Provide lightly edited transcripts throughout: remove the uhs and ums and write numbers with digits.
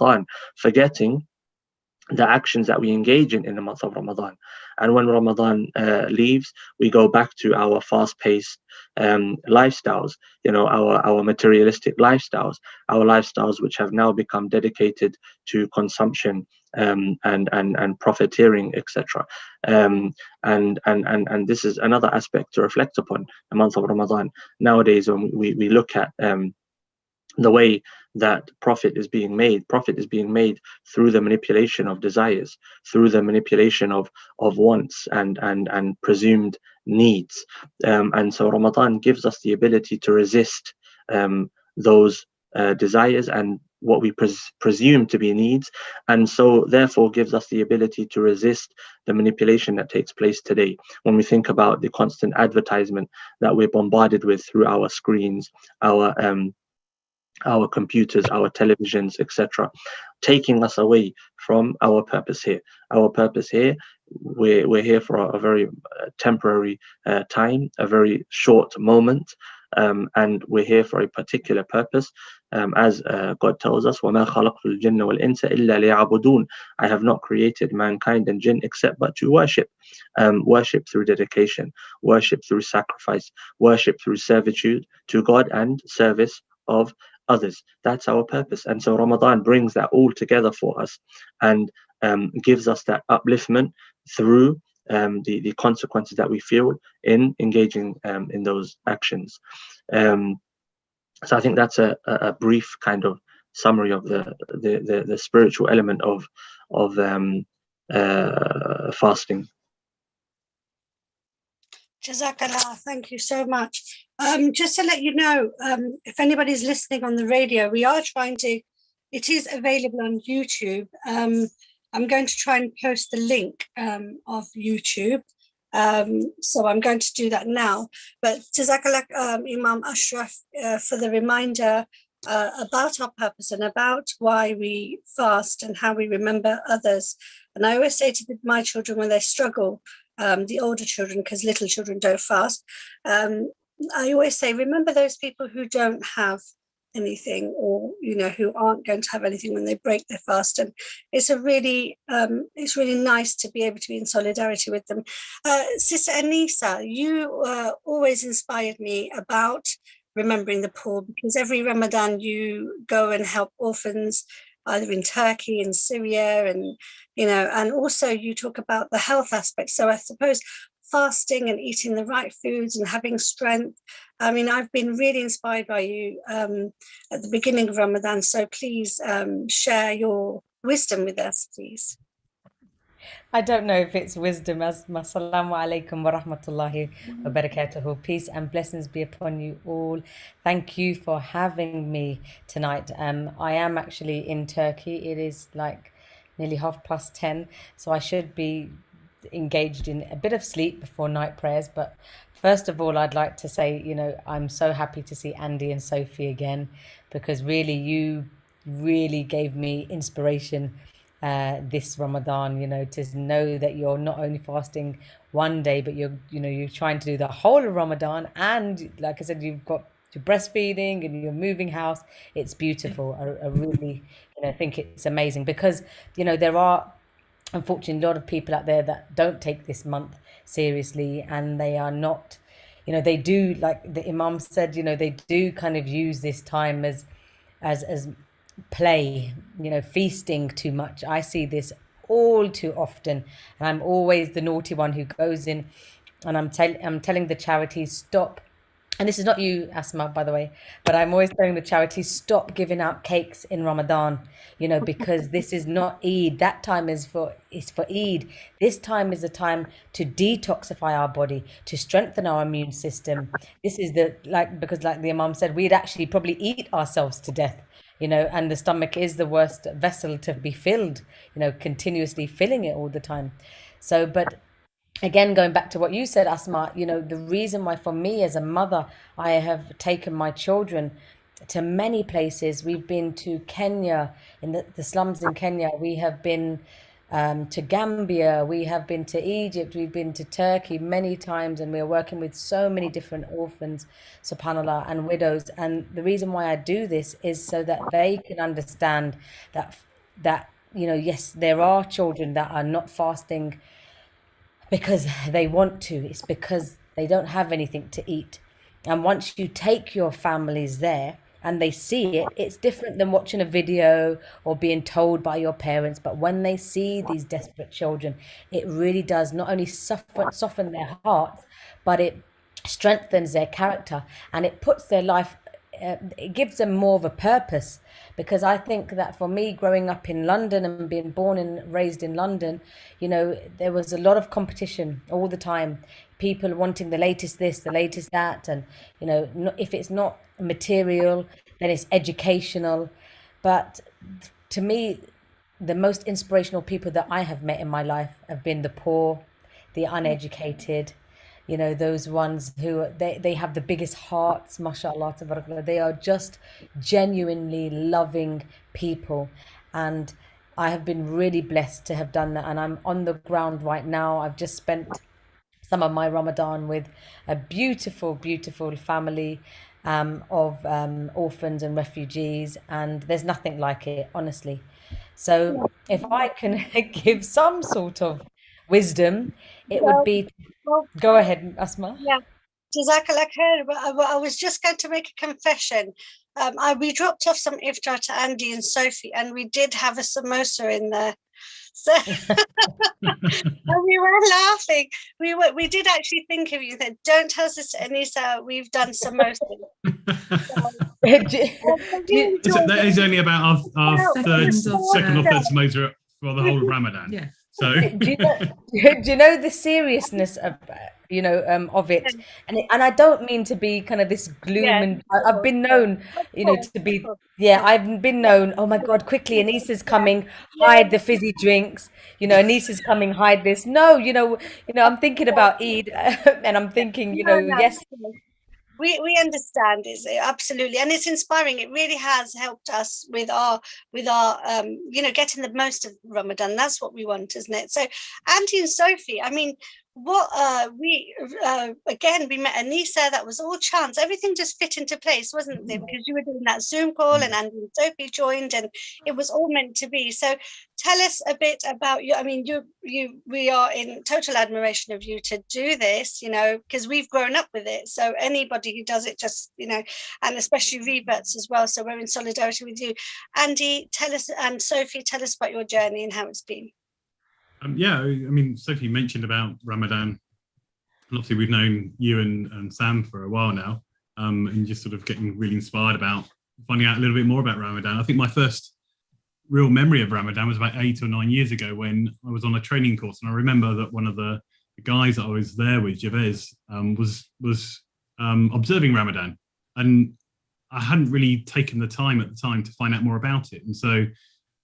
Ramadan, forgetting the actions that we engage in the month of Ramadan. And when Ramadan leaves, we go back to our fast-paced lifestyles, our materialistic lifestyles, our lifestyles which have now become dedicated to consumption and profiteering, etc. And this is another aspect to reflect upon the month of Ramadan. Nowadays, when we look at the way that profit is being made through the manipulation of desires, through the manipulation of wants and presumed needs. And so Ramadan gives us the ability to resist those desires and what we presume to be needs, and so therefore gives us the ability to resist the manipulation that takes place today. When we think about the constant advertisement that we're bombarded with through our screens, our computers, our televisions, etc., taking us away from our purpose here. Our purpose here, we're here for a very temporary time, a very short moment, and we're here for a particular purpose, as God tells us, وَمَا خَلَقْتُ الْجِنَّ وَالْإِنسَ إِلَّا لِيَعْبُدُونَ. I have not created mankind and jinn except but to worship. Worship through dedication, worship through sacrifice, worship through servitude to God and service of others. That's our purpose. And so Ramadan brings that all together for us and gives us that upliftment through the consequences that we feel in engaging in those actions. So I think that's a brief kind of summary of the spiritual element of fasting. Jazakallah, thank you so much. Just to let you know, if anybody's listening on the radio, we are trying to, it is available on YouTube. I'm going to try and post the link of YouTube. So I'm going to do that now. But Jazakallah, Imam Ashraf, for the reminder about our purpose and about why we fast and how we remember others. And I always say to my children when they struggle, the older children, because little children don't fast, I always say, remember those people who don't have anything, or who aren't going to have anything when they break their fast. And it's really nice to be able to be in solidarity with them. Sister Anisa, you always inspired me about remembering the poor, because every Ramadan you go and help orphans either in Turkey and Syria, and and also you talk about the health aspect. So I suppose fasting and eating the right foods and having strength. I mean, I've been really inspired by you at the beginning of Ramadan. So please share your wisdom with us, please. I don't know if it's wisdom. As Assalamu alaikum wa rahmatullahi wa barakatuhu. Peace and blessings be upon you all. Thank you for having me tonight. I am actually in Turkey. It is like nearly 10:30, so I should be engaged in a bit of sleep before night prayers. But first of all, I'd like to say, I'm so happy to see Andy and Sophie again, because really you really gave me inspiration this Ramadan, to know that you're not only fasting one day, but you're trying to do the whole of Ramadan. And like I said, you've got your breastfeeding and your moving house. It's beautiful. I really think it's amazing, because there are unfortunately a lot of people out there that don't take this month seriously, and they are not, they do, like the Imam said, they do kind of use this time as play, feasting too much. I see this all too often, and I'm always the naughty one who goes in and I'm telling the charities, stop. And this is not you, Asma, by the way, but I'm always telling the charities, stop giving out cakes in Ramadan, because this is not Eid. That time is for Eid. This time is a time to detoxify our body, to strengthen our immune system. This is because like the Imam said, we'd actually probably eat ourselves to death, and the stomach is the worst vessel to be filled, continuously filling it all the time. So, but again, going back to what you said, Asma, the reason why for me as a mother, I have taken my children to many places. We've been to Kenya, in the slums in Kenya. We have been to Gambia. We have been to Egypt. We've been to Turkey many times, and we're working with so many different orphans, subhanAllah, and widows. And the reason why I do this is so that they can understand that that, yes, there are children that are not fasting because they want to. It's because they don't have anything to eat. And once you take your families there and they see it, it's different than watching a video or being told by your parents. But when they see these desperate children, it really does not only soften their hearts, but it strengthens their character, and it puts their life, it gives them more of a purpose. Because I think that for me, growing up in London and being born and raised in London, there was a lot of competition all the time. People wanting the latest this, the latest that, and if it's not material, then it's educational. But to me, the most inspirational people that I have met in my life have been the poor, the uneducated, those ones who they have the biggest hearts, mashallah, tabarakallah. They are just genuinely loving people. And I have been really blessed to have done that. And I'm on the ground right now. I've just spent some of my Ramadan with a beautiful, beautiful family of orphans and refugees. And there's nothing like it, honestly. So if I can give some sort of wisdom, it would be, Well, go ahead, Asma. yeah, Jazakallah khair. But I was just going to make a confession. We dropped off some iftar to Andy and Sophie, and we did have a samosa in there. So and we were laughing. We did actually think of you. That don't tell us, Anisa, we've done samosa. That is only about our second or third samosa for the whole of Ramadan. Yeah. So do you know the seriousness of of it? And I don't mean to be kind of this gloom, and I've been known, to be, I've been known, oh my God, quickly, Anissa's coming, hide the fizzy drinks, Anissa's coming, hide this. No, I'm thinking about Eid, and I'm thinking, yes. We understand, is it? Absolutely, and it's inspiring. It really has helped us with our getting the most of Ramadan. That's what we want, isn't it? So Auntie and Sophie, I mean, what we again, we met Anisa. That was all chance. Everything just fit into place, wasn't it? Because you were doing that Zoom call and Andy and Sophie joined, and it was all meant to be. So tell us a bit about you. I mean, we are in total admiration of you to do this, because we've grown up with it. So anybody who does it, just, and especially reverts as well. So we're in solidarity with you. Andy, tell us, and Sophie, tell us about your journey and how it's been. I mean, Sophie mentioned about Ramadan. And obviously, we've known you and Sam for a while now, and just sort of getting really inspired about finding out a little bit more about Ramadan. I think my first real memory of Ramadan was about 8 or 9 years ago when I was on a training course, and I remember that one of the guys that I was there with, Jabez, was observing Ramadan, and I hadn't really taken the time at the time to find out more about it. And so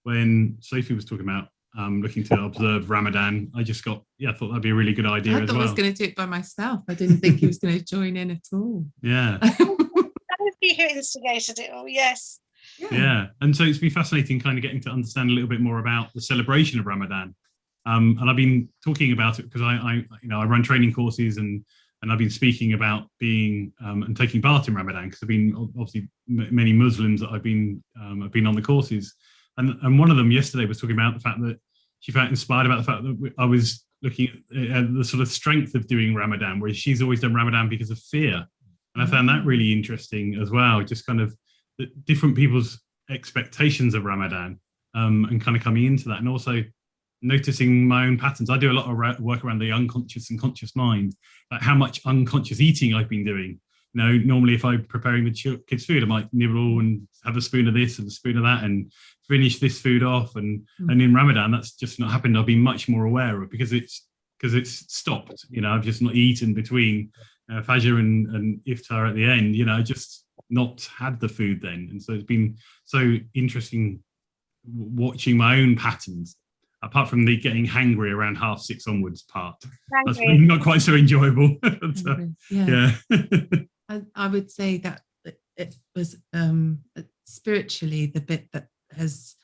when Sophie was talking about looking to observe Ramadan, I just thought that'd be a really good idea as well. I thought I was going to do it by myself. I didn't think he was going to join in at all. Yeah. Sophie who instigated it all, yes. Yeah, and so it's been fascinating kind of getting to understand a little bit more about the celebration of Ramadan. And I've been talking about it because I run training courses and I've been speaking about being and taking part in Ramadan because I've been obviously many Muslims that I've been on the courses. And one of them yesterday was talking about the fact that she felt inspired about the fact that I was looking at the sort of strength of doing Ramadan, whereas she's always done Ramadan because of fear. And I found that really interesting as well, just kind of the different people's expectations of Ramadan and kind of coming into that, and also noticing my own patterns. I do a lot of work around the unconscious and conscious mind, like how much unconscious eating I've been doing. Normally if I'm preparing the kids' food, I might nibble and have a spoon of this and a spoon of that and finish this food off. And in Ramadan, that's just not happened. I've been much more aware of because it's stopped. I've just not eaten between Fajr and Iftar at the end. I just not had the food then. And so it's been so interesting watching my own patterns, apart from the getting hangry around 6:30 onwards part. That's been not quite so enjoyable. Yeah. I would say that it was spiritually the bit that has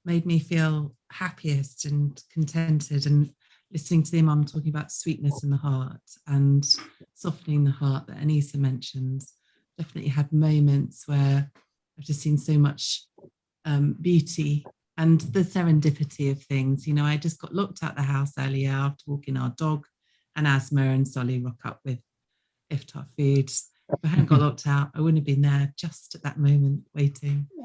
made me feel happiest and contented, and listening to the Imam talking about sweetness in the heart and softening the heart that Anisa mentions. Definitely had moments where I've just seen so much beauty and the serendipity of things. You know, I just got locked out the house earlier after walking our dog, and Asma and Solly rock up with iftar food. If I hadn't got locked out, I wouldn't have been there just at that moment waiting. It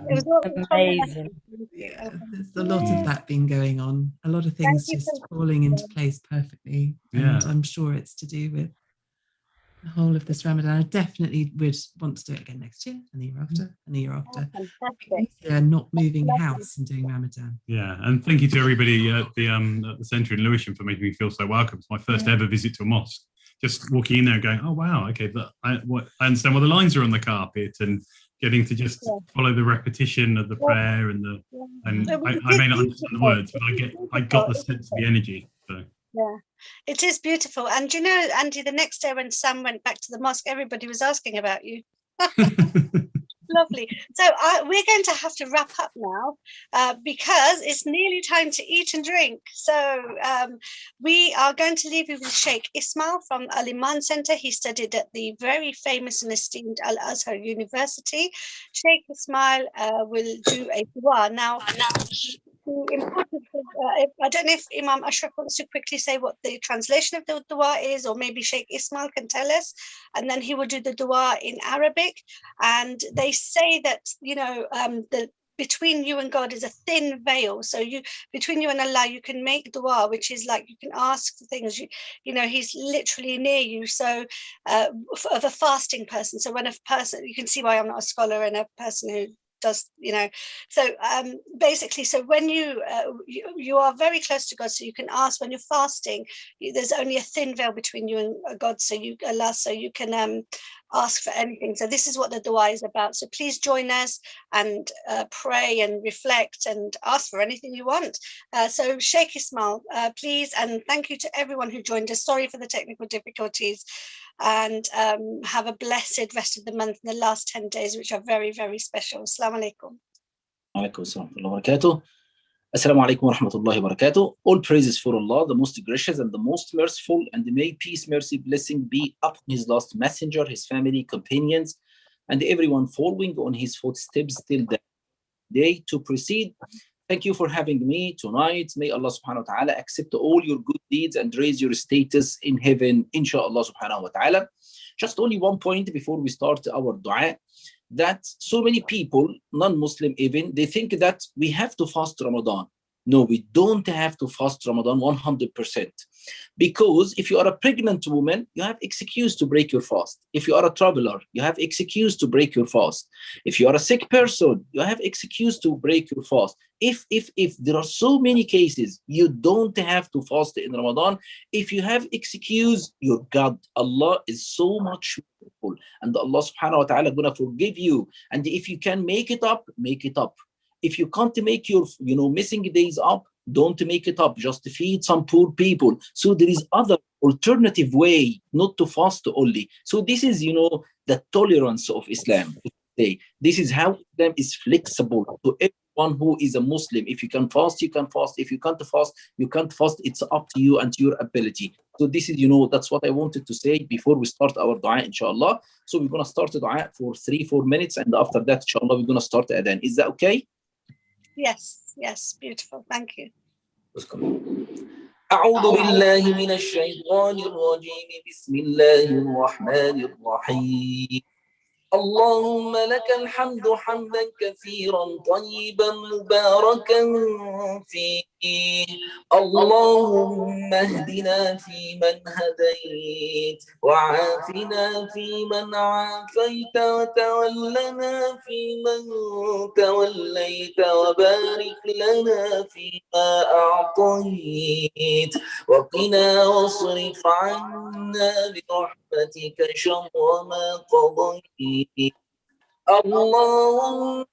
was Amazing. Yeah, there's a lot of that been going on. A lot of things just falling into place perfectly. And I'm sure it's to do with the whole of this Ramadan. I definitely would want to do it again next year, and the year after, and the year after. They're not moving house and doing Ramadan. Yeah, and thank you to everybody at the centre in Lewisham for making me feel so welcome. It's my first ever visit to a mosque. Just walking in there and going, oh wow, okay, I understand why the lines are on the carpet, and getting to just follow the repetition of the prayer and I may not understand the words, but I got the sense of the energy. So. Yeah, it is beautiful. And you know, Andy, the next day when Sam went back to the mosque, everybody was asking about you. Lovely. So we're going to have to wrap up now because it's nearly time to eat and drink. So we are going to leave you with Shaykh Ismail from Al-Emaan Center. He studied at the very famous and esteemed Al-Azhar University. Shaykh Ismail will do a dua. Now, I don't know if Imam Ashraf wants to quickly say what the translation of the dua is, or maybe Shaykh Ismail can tell us, and then he will do the dua in Arabic. And they say that, you know, between you and God is a thin veil. So between you and Allah, you can make dua, which is like you can ask for things. You know, He's literally near you. So of a fasting person. So when a person, you can see why I'm not a scholar and a person who does, you know, so basically, so when you are very close to God, so you can ask. When you're fasting, there's only a thin veil between you and God, so you can ask for anything. So this is what the dua is about. So please join us and pray and reflect and ask for anything you want. So Shaykh Ismail, please, and thank you to everyone who joined us. Sorry for the technical difficulties, and have a blessed rest of the month and the last 10 days, which are very, very special. Assalamu alaikum. Alaikum assalam wa barakatuh. Assalamu alaikum wa rahmatullahi wa barakatuh. All praises for Allah, the most gracious and the most merciful, and may peace, mercy, blessing be upon his last messenger, his family, companions, and everyone following on his footsteps till the day to proceed. Thank you for having me tonight. May Allah subhanahu wa ta'ala accept all your good deeds and raise your status in heaven, inshallah subhanahu wa ta'ala. Just only one point before we start our dua, that so many people, non-Muslim even, they think that we have to fast Ramadan. No, we don't have to fast Ramadan 100%. Because if you are a pregnant woman, you have excuse to break your fast. If you are a traveler, you have excuse to break your fast. If you are a sick person, you have excuse to break your fast. If there are so many cases, you don't have to fast in Ramadan. If you have excuse, your God, Allah is so much merciful, and Allah subhanahu wa ta'ala gonna forgive you. And if you can make it up, make it up. If you can't make your missing days up, don't make it up. Just feed some poor people. So there is other alternative way not to fast only. So this is the tolerance of Islam. This is how Islam is flexible to everyone who is a Muslim. If you can fast, you can fast. If you can't fast, you can't fast. It's up to you and to your ability. So this is, that's what I wanted to say before we start our dua, inshallah. So we're going to start the dua for 3-4 minutes, and after that, inshallah, we're going to start the adhan. Is that okay? Yes, beautiful. Thank you. أعوذ بالله من الشيطان الرجيم بسم الله الرحمن الرحيم اللهم لك الحمد حمدا كثيرا طيبا مباركا فيه اللهم اهدنا فيمن هديت وعافنا فيمن عافيت وتولنا فيمن توليت وبارك لنا فيما أعطيت وقنا واصرف عنا برحمتك شر ما قضيت اللهم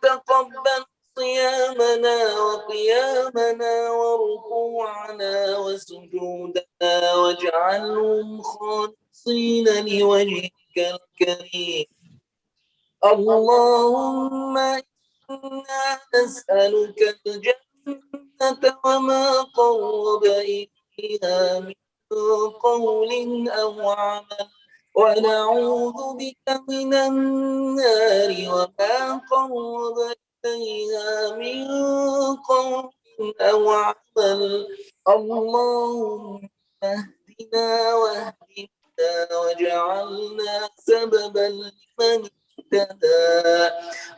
تقبل صيامنا وقيامنا وركوعنا وسجودنا واجعلهم خالصين لوجهك الكريم اللهم إنا نسألك الجنة وما قرب إليها من قول أو عمل ونعوذ بك من النار وما قرب إليها من قول أو عمل. اللهم اهدنا واهد بنا واجعلنا سببا لمن اهتدى.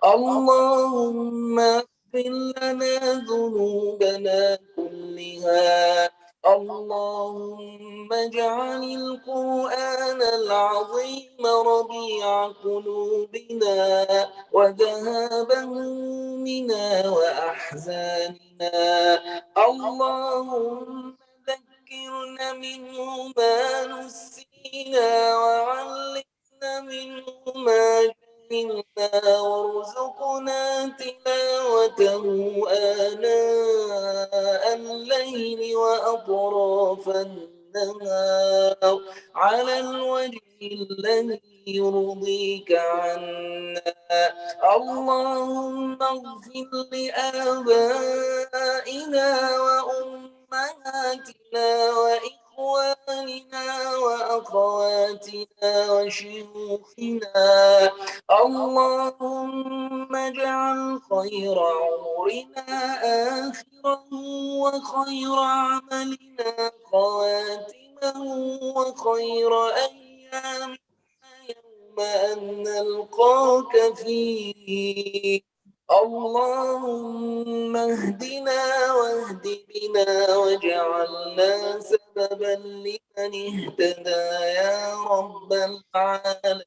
اللهم اغفر لنا ذنوبنا كلها. اللهم اجعل القرآن العظيم ربيع قلوبنا وذهاب همنا وأحزاننا. اللهم ذكرنا منه ما نسينا وعلمنا منه ما جهلنا وارزقنا تلاوته آناء الليل وأطراف النهار على الوجه الذي يرضيك عنا. اللهم اغفر لآبائنا وأمهاتنا وإخواننا وأخواتنا وشيوخنا. اللهم اجعل خير عمرنا آخره وخير عملنا خواتمه وخير أيامنا يوم أن نلقاك فيه. اللهم اهدنا واهد بنا واجعلنا سببا لمن اهتدى يا رب العالمين.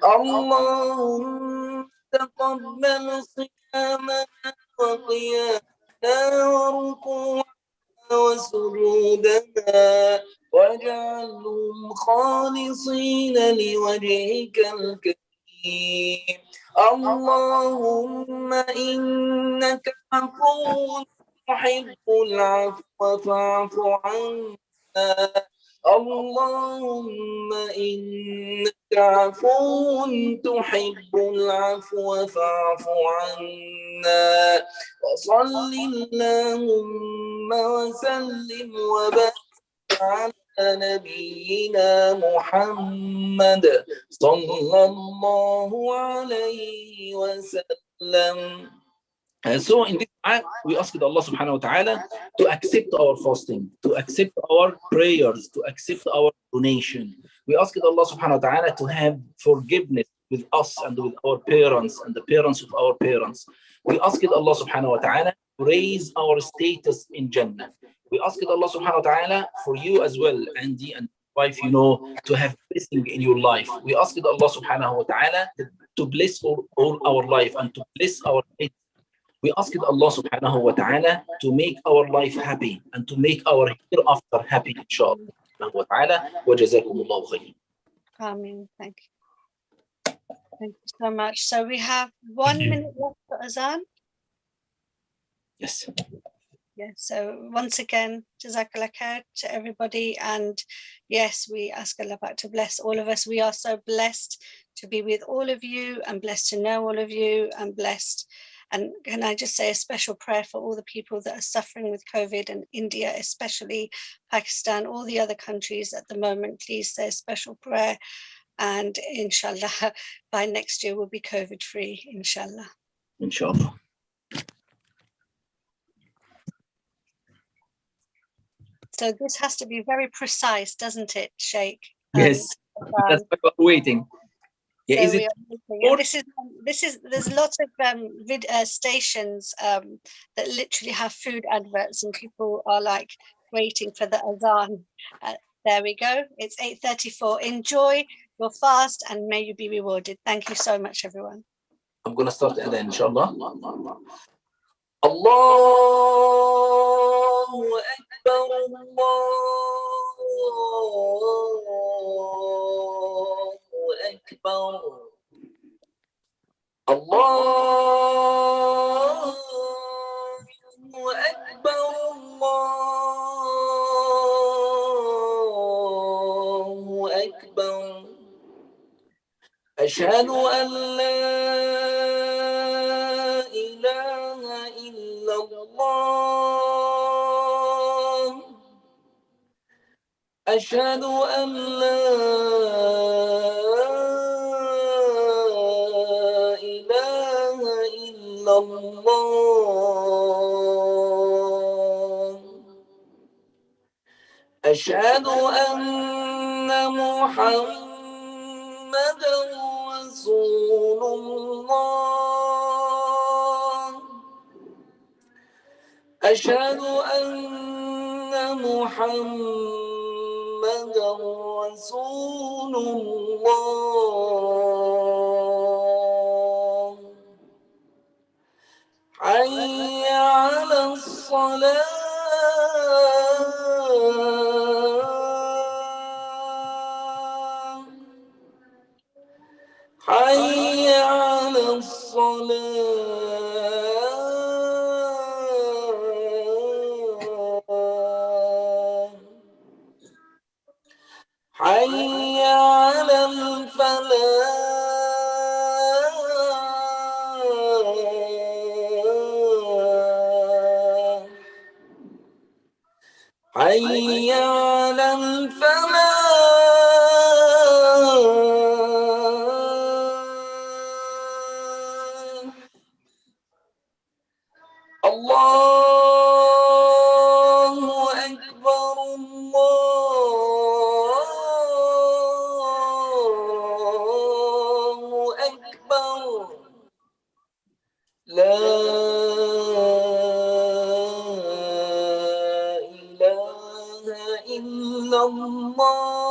اللهم تقبل صيامنا وقيامنا وركوعنا وسجودنا واجعلهم خالصين لوجهك الكريم. اللهم إنك عفو تحب العفو فاعف عنا. اللهم إنك عفو تحب العفو فاعف عنا. وصل اللهم وسلم وبارك على نبينا محمد صلى الله عليه وسلم. So in this act, we ask Allah subhanahu wa ta'ala to accept our fasting, to accept our prayers, to accept our donation. We ask Allah subhanahu wa ta'ala to have forgiveness with us and with our parents and the parents of our parents. We ask Allah subhanahu wa ta'ala to raise our status in Jannah. We ask Allah subhanahu wa ta'ala for you as well, Andy and wife, to have blessing in your life. We ask Allah subhanahu wa ta'ala to bless all our life and to bless our kids. We ask Allah subhanahu wa ta'ala to make our life happy and to make our hereafter happy, inshallah. Wa ta'ala, wa jazakumullahu khayr. Amen. Thank you. Thank you so much. So we have 1 minute left for Azan. Yes. Yeah, so once again, Jazakallah khair to everybody. And yes, we ask Allah to bless all of us. We are so blessed to be with all of you and blessed to know all of you and blessed. And can I just say a special prayer for all the people that are suffering with COVID and India, especially Pakistan, all the other countries at the moment. Please say a special prayer. And inshallah, by next year, we'll be COVID free, inshallah. Inshallah. So this has to be very precise, doesn't it, Shaykh? Yes, that's why we're waiting. Yeah, So is it? There's lots of stations that literally have food adverts, and people are like waiting for the azan. There we go. It's 8:34. Enjoy your fast, and may you be rewarded. Thank you so much, everyone. I'm gonna start it then, inshallah. Allahu Akbar, Allahu Akbar. Allahu Akbar, Allahu Akbar. Ashhadu an la ilaha illallah. Ashhadu an la ilaha أشهد أن محمدا رسول الله أشهد أن محمدا رسول الله حي على الصلاة حي على الصلاة حي على الفلاح حي على الفلاح الله أكبر الله أكبر لا إله إلا الله